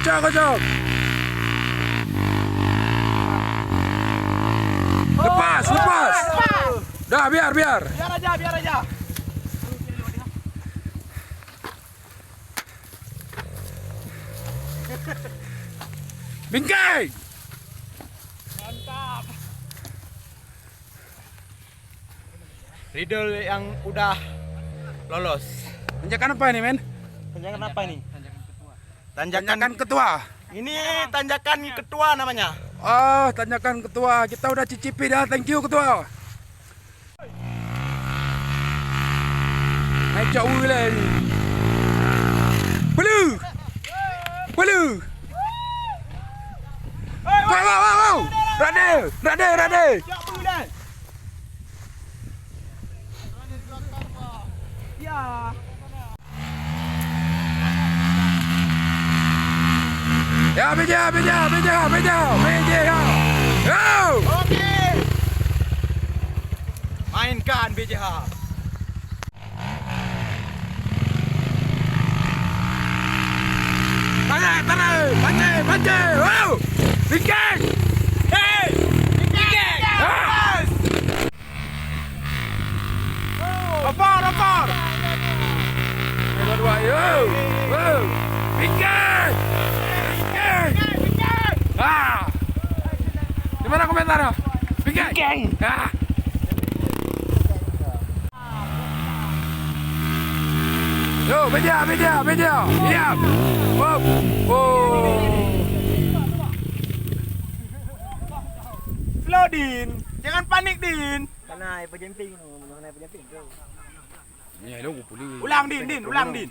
kocok. Lepas. Dah, biar. Biar aja. Bingkai. Mantap. Riddle yang udah lolos. Tanjakan apa ini, men? Tanjakan apa ini? Tanjakan ketua. Ini tanjakan ketua namanya. Oh, tanjakan ketua. Kita udah cicipi dah. Thank you, ketua. Naik jauh lah ni. Belu. Wow. Rade. Ya, beja. Go! Oke. Mainkan BJH. Pancai. Wow! Bingkai! Hey! Ah! Rapor! Dua, yo! Wow! Bingkai! Ah! Gimana komentarnya? Bingkai! Ah! Yo, beja. Iya. Oh. Slow, Din. Jangan panik, Din. Kanai penjemping tu, mengenai penjemping tu. Ya, lu boleh. Ulang, Din.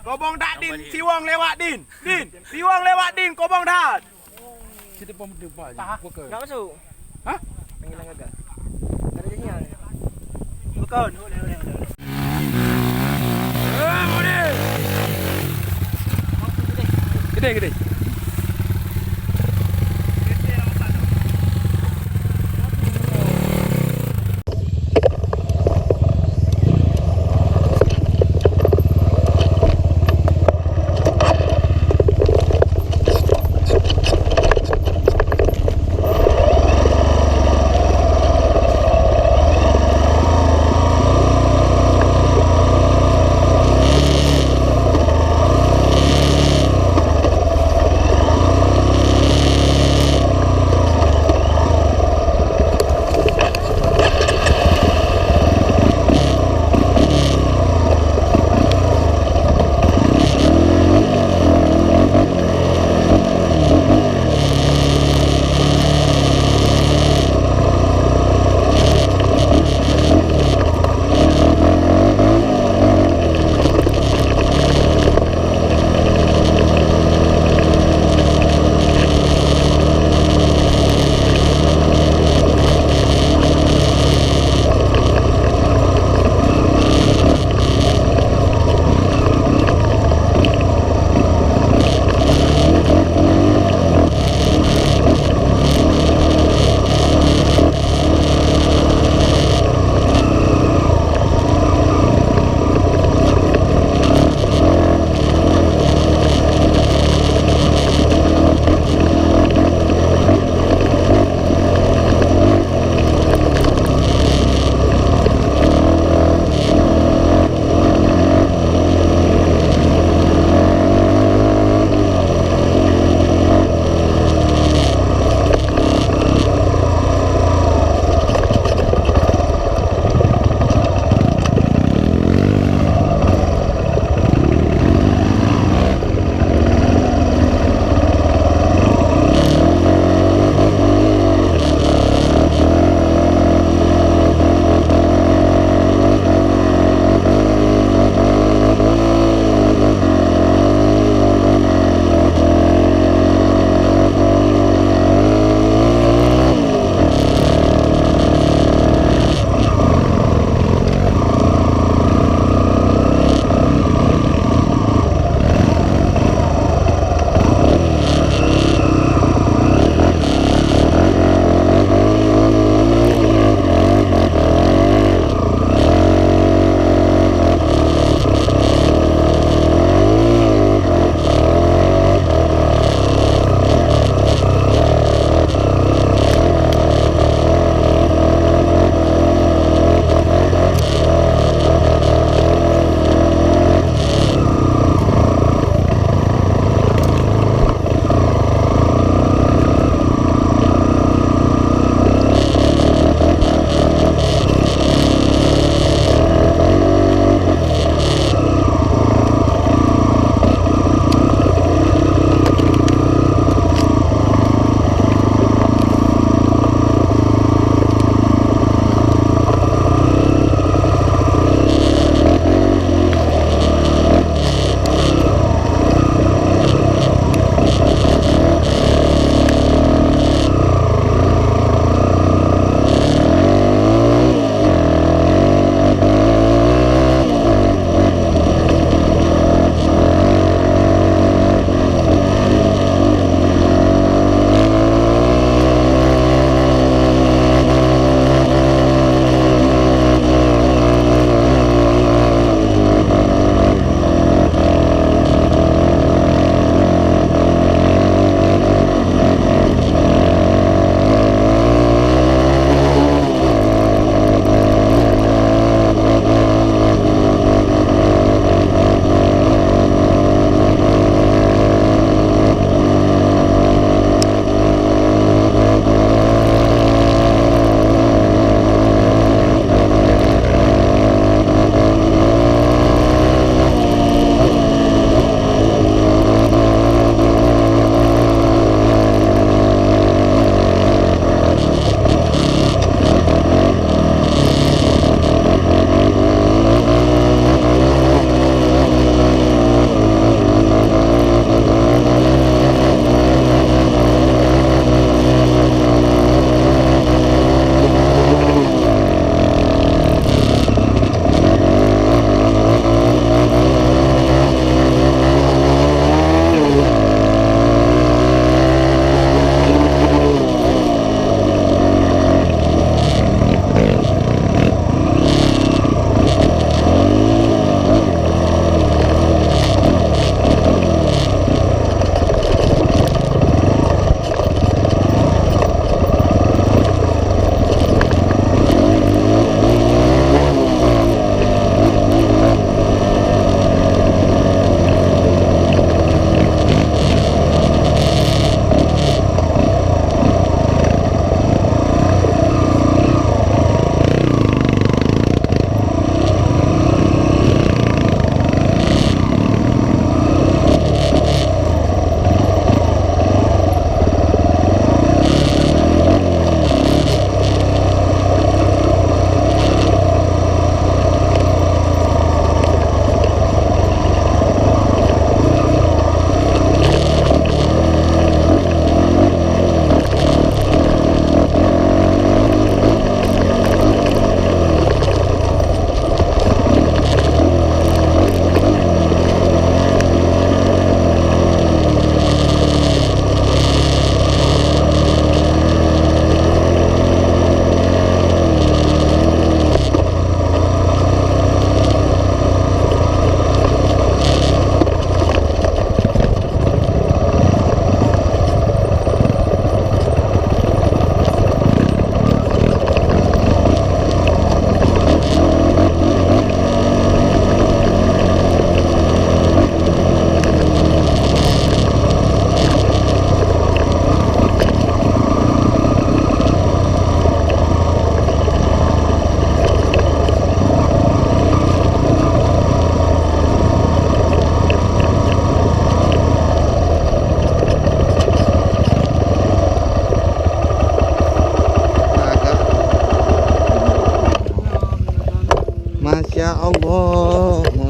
Kobong tak, Din. Siwang lewat, Din. Siwang lewat, Din. Kobong tak. Kita pun depan je. Bukan. Tak masuk. Hah? Panggilan gagal. Ada janjian. Bukan. Boleh. Gede. Allah.